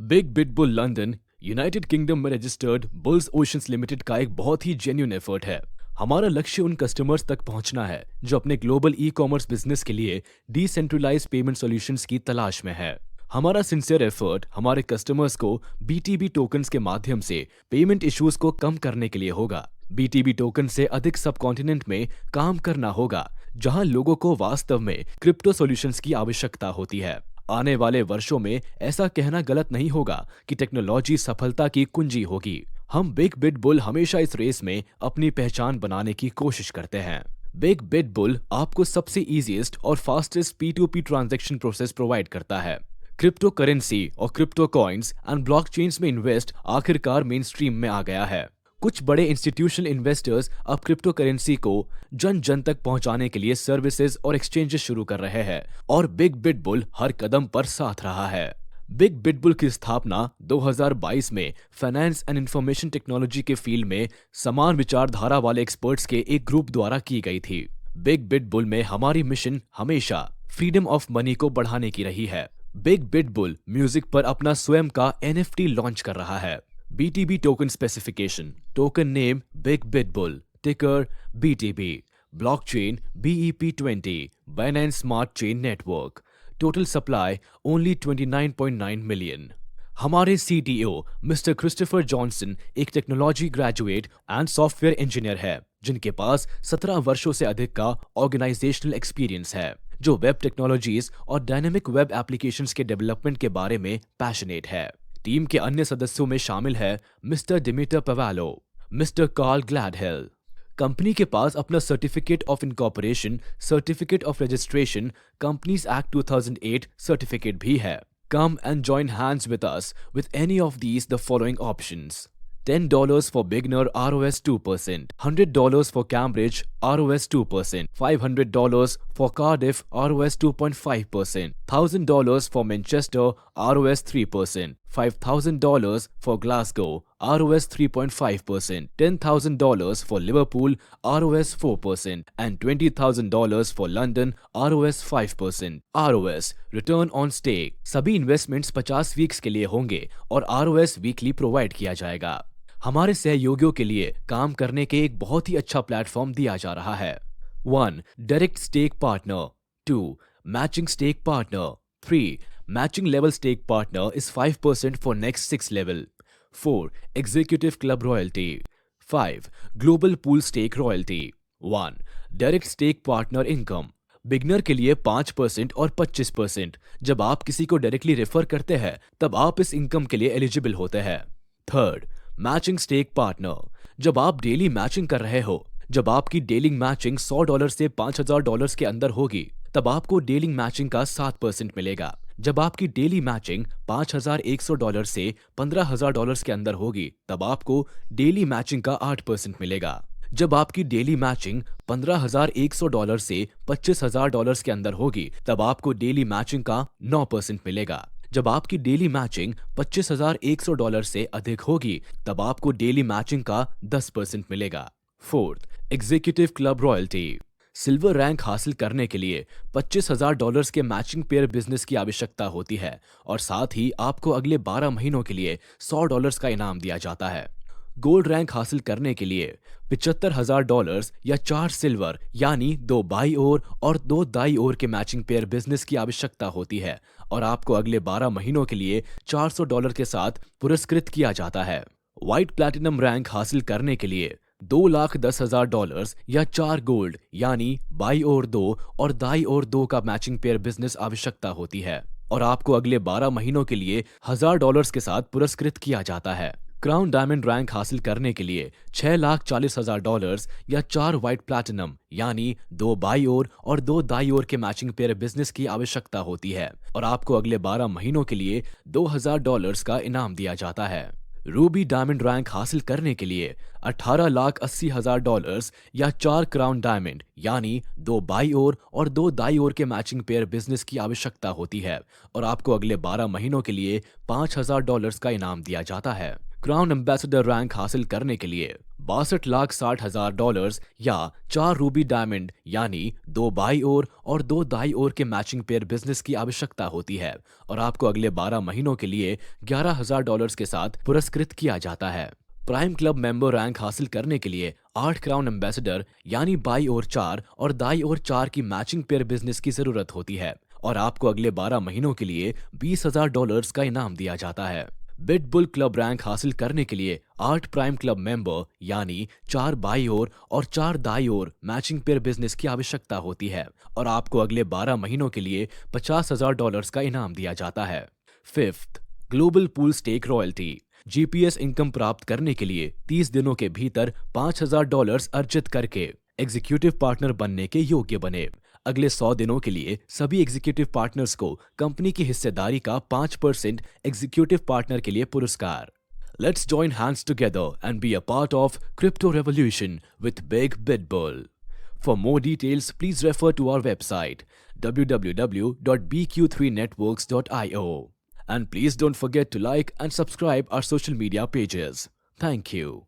Big बिटबुल London United kingdom में registered bulls oceans limited का एक बहुत ही जेन्युइन एफर्ट है। हमारा लक्ष्य उन कस्टमर्स तक पहुंचना है जो अपने ग्लोबल ई कॉमर्स बिजनेस के लिए डिसेंट्रलाइज्ड पेमेंट सॉल्यूशंस की तलाश में है। हमारा सिंसियर एफर्ट हमारे कस्टमर्स को बीटीबी टोकन्स के माध्यम से पेमेंट इश्यूज को कम करने के लिए होगा। बीटीबी टोकन से अधिक सब कॉन्टिनेंट में काम करना होगा जहां लोगों को वास्तव में क्रिप्टो सॉल्यूशंस की आवश्यकता होती है। आने वाले वर्षों में ऐसा कहना गलत नहीं होगा कि टेक्नोलॉजी सफलता की कुंजी होगी। हम बिग बिट बुल हमेशा इस रेस में अपनी पहचान बनाने की कोशिश करते हैं। बिग बिट बुल आपको सबसे इजीएस्ट और fastest P2P transaction process provide करता है। क्रिप्टो करेंसी और क्रिप्टो कॉइन्स एंड ब्लॉकचेन्स में इन्वेस्ट आखिरकार मेन स्ट्रीम में आ गया है। कुछ बड़े इंस्टीट्यूशनल इन्वेस्टर्स अब क्रिप्टो करेंसी को जन जन तक पहुंचाने के लिए सर्विसेज और एक्सचेंजेस शुरू कर रहे हैं और बिग बिट बुल हर कदम पर साथ रहा है। बिग बिट बुल की स्थापना 2022 में फाइनेंस एंड इंफॉर्मेशन टेक्नोलॉजी के फील्ड में समान विचारधारा वाले एक्सपर्ट्स के एक ग्रुप द्वारा की गई थी। बिग बिट बुल में हमारी मिशन हमेशा फ्रीडम ऑफ मनी को बढ़ाने की रही है। बिग बिट बुल म्यूजिक पर अपना स्वयं का NFT लॉन्च कर रहा है। BTB token specification, token name Big BitBull, ticker BTB, blockchain BEP20, Binance Smart Chain Network, total supply only 29.9 million। हमारे CTO मिस्टर क्रिस्टोफर जॉनसन एक technology graduate and software engineer है जिनके पास 17 वर्षों से अधिक का ऑर्गेनाइजेशनल एक्सपीरियंस है, जो वेब टेक्नोलॉजीज और डायनेमिक वेब एप्लीकेशंस के डेवलपमेंट के बारे में पैशनेट है। टीम के अन्य सदस्यों में शामिल है मिस्टर डिमिटर पवालो, मिस्टर कार्ल ग्लैडहेल। कंपनी के पास अपना certificate of incorporation, certificate of registration, companies act 2008 certificate भी है। Come and join hands with us with any of these the following options: $10 for beginner ROS 2%, $100 for Cambridge ROS 2%, $500 for Cardiff ROS 2.5%, $1,000 for Manchester ROS 3%, $5,000 for Glasgow ROS 3.5%, $10,000 for Liverpool ROS 4%, and $20,000 for London ROS 5%. ROS Return on Stake सभी investments 50 weeks के लिए होंगे और ROS weekly provide किया जाएगा। हमारे सहयोगियों के लिए काम करने के एक बहुत ही अच्छा प्लेटफॉर्म दिया जा रहा है। 1. Direct stake partner. 2. Matching stake partner. 3. Matching level stake partner is 5% for next 6 level. 4. Executive club royalty. 5. Global pool stake royalty. 1. Direct stake partner income. Beginner के लिए 5% और 25%। जब आप किसी को डायरेक्टली रेफर करते हैं तब आप इस इनकम के लिए एलिजिबल होते हैं। 3. Matching stake partner. जब आप डेली मैचिंग कर रहे हो, जब आपकी डेली मैचिंग $100 से $5,000 के अंदर होगी तब आपको डेली मैचिंग का 7% मिलेगा। जब आपकी डेली मैचिंग $5,100 से $15,000 के अंदर होगी तब आपको डेली मैचिंग का 8% मिलेगा। जब आपकी डेली मैचिंग $15,100 से $25,000 के अंदर होगी तब आपको डेली मैचिंग का 9% मिलेगा। जब आपकी डेली मैचिंग $25,100 से अधिक होगी तब आपको डेली मैचिंग का 10% मिलेगा। 4. Executive club royalty. Silver rank हासिल करने के लिए $25,000 के मैचिंग पेयर बिजनेस की आवश्यकता होती है और साथ ही आपको अगले 12 महीनों के लिए $100 का इनाम दिया जाता है। गोल्ड रैंक हासिल करने के लिए $75,000 या 4 सिल्वर यानी 2 बाई ओर और 2 दाई ओर के मैचिंग पेयर बिजनेस की आवश्यकता होती है और आपको अगले 12 महीनों के लिए $400 के साथ पुरस्कृत किया जाता है। व्हाइट प्लैटिनम रैंक हासिल करने के लिए $2,10,000 या 4 गोल्ड यानी बाई ओर 2 और दाई ओर 2 का मैचिंग पेयर बिजनेस आवश्यकता होती है और आपको अगले 12 महीनों के लिए $1,000 के साथ पुरस्कृत किया जाता है। क्राउन डायमंड रैंक हासिल करने के लिए $6,40,000 या 4 व्हाइट प्लैटिनम यानी 2 बाई ओर और 2 दाई ओर के मैचिंग पेयर बिजनेस की आवश्यकता होती है और आपको अगले 12 महीनों के लिए $2,000 का इनाम दिया जाता है। रूबी डायमंड रैंक हासिल करने के लिए $18,80,000 या 4 क्राउन डायमंड यानी 2 बाई ओर और 2 दाई ओर के मैचिंग पेयर बिजनेस की आवश्यकता होती है और आपको अगले 12 महीनों के लिए $5,000 का इनाम दिया जाता है। क्राउन एम्बेसडर रैंक हासिल करने के लिए $62,60,000 या 4 रूबी डायमंड यानी 2 बाई ओर और 2 दाई ओर के मैचिंग पेयर बिजनेस की आवश्यकता होती है और आपको अगले 12 महीनों के लिए $11,000 के साथ पुरस्कृत किया जाता है। प्राइम क्लब मेंबर रैंक हासिल करने के लिए 8 क्राउन एम्बेसडर यानी बाई ओर 4 और दाई ओर 4 की मैचिंग पेयर बिजनेस की जरूरत होती है और आपको अगले 12 महीनों के लिए $20,000 का इनाम दिया जाता है। बिट बुल क्लब रैंक हासिल करने के लिए 8 प्राइम क्लब मेंबर यानी 4 बाई ओर और 4 दाई ओर मैचिंग पेयर बिजनेस की आवश्यकता होती है और आपको अगले 12 महीनों के लिए $50,000 का इनाम दिया जाता है। Fifth, global pool stake royalty. GPS income प्राप्त करने के लिए 30 दिनों के भीतर $5,000 अर्जित करके एग्जीक्यूटिव पार्टनर बनने के योग्य बने। अगले 100 दिनों के लिए सभी एग्जीक्यूटिव पार्टनर्स को कंपनी की हिस्सेदारी का 5% एग्जीक्यूटिव पार्टनर के लिए पुरस्कार। Let's join hands together and be a part of crypto revolution with Big BitBull. For more details, please refer to our website www.bq3networks.io. And please don't forget to like and subscribe our social media pages. Thank you.